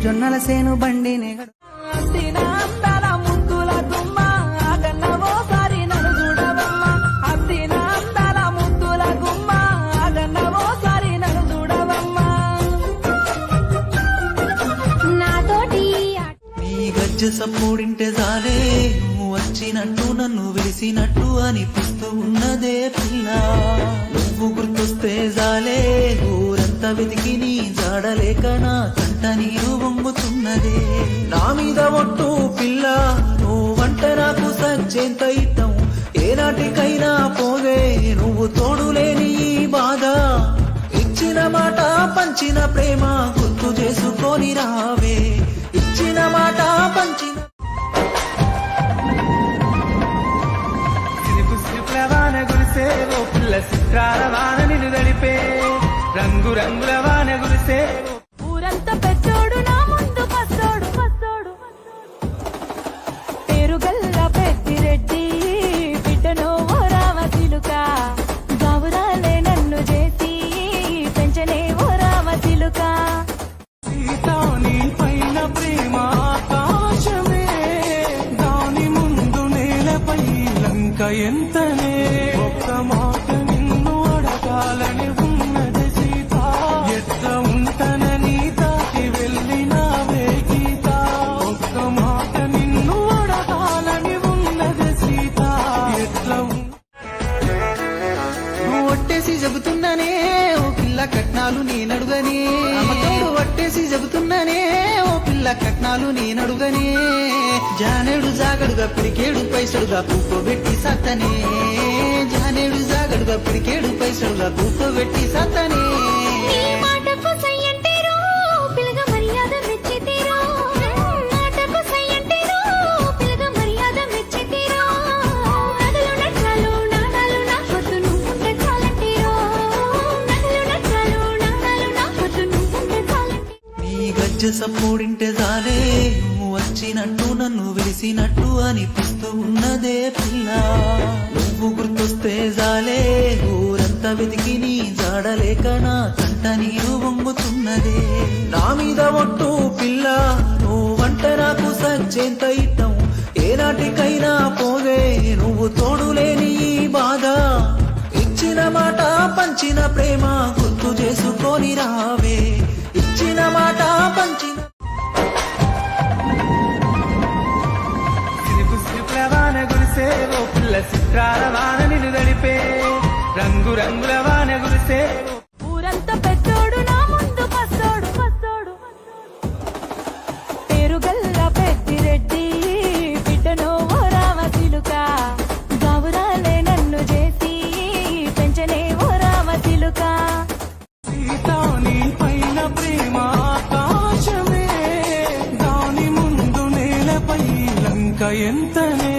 జొన్నల సేను బండిని సప్పుడింటే జాలే నువ్వు వచ్చినట్టు నన్ను వెలిసినట్టు అనిపిస్తూ ఉన్నదే పిల్ల నువ్వు గుర్తొస్తే జాలే ఊరంతా వెతికి నీ జాడలేక నా కంట నీరు వంగుతున్నదే నా మీద ఒట్టు పిల్ల నువ్వంటే నాకు సచ్చేంత ఇట్టం ఏనాటికైనా పోగే నువ్వు తోడులేని ఈ బాధ ఇచ్చిన మాట పంచిన ప్రేమ గుర్తు చేసుకొని రావే ఇచ్చిన మాట పంచిన వాన గురిసే ఓ పిల్ల చిత్రాల వాన నిన్ను గడిపే రంగు రంగుల వాన గురిసే ఊరంతా పెద్దోడు నా ముందు పస్తోడు పేరుగల్ల పెద్దిరెడ్డి బిడ్డనో ఓ రామచిలుక గౌరాలే నన్ను చేసి పెంచనే ఓ రామచిలుక సీతాని పైన ప్రేమ ఆకాశమే దాని ముందు నేలపై లంక ఎంతనే ఒక్క మాట నిన్ను అడగాలని ఉన్నది సీత ఎట్లా ఉంటానని దాటి వెళ్ళినావే గీత ఒక్క మాట నిన్ను అడగాలని ఉన్నది సీత ఎట్లా ఒట్టేసి చెబుతున్నానే ఓ పిల్ల కట్నాలు నేనడుగనే ఒట్టేసి చెబుతున్నానే ఓ పిల్ల కట్నాలు నేనడుగనే జానేడు జాగడుగా పిడికేడు పైసడుగా కూకోబెట్టి సత్తనే జానేడు జాగడుగా పిడికేడు పైసడుగా కూకోబెట్టి సత్తనే సప్పుడింటే జాలే నువ్వు వచ్చినట్టు నన్ను వెలిసినట్టు అనిపిస్తూ ఉన్నదే పిల్ల నువ్వు గుర్తొస్తే జాలే ఊరంతా వెతికి నీ జాడలేక నా కంట నీరు వంగుతున్నదే నా మీద ఒట్టు పిల్ల నువ్వంటే నాకు సచ్చేంత ఇట్టం ఏనాటికైనా పోగే నువ్వు తోడులేని ఈ బాధ ఇచ్చిన మాట పంచిన ప్రేమ గుర్తు చేసుకొని రావే ఇచ్చిన మాట పంచిన వాన గురిసే ఓ పిల్ల చిత్రాల వాన నిన్ను గడిపే రంగు రంగుల వాన గురిసే ఊరంతా పెద్దోడు నా ముందు పస్తోడు పేరుగల్ల పెద్దిరెడ్డి బిడ్డనో ఓ రామచిలుక గౌరాలే నన్ను చేసి పెంచనే ఓ రామచిలుక సీతాని పైన ప్రేమ ఆకాశమే దాని ముందు నేలపై లంక ఎంతనే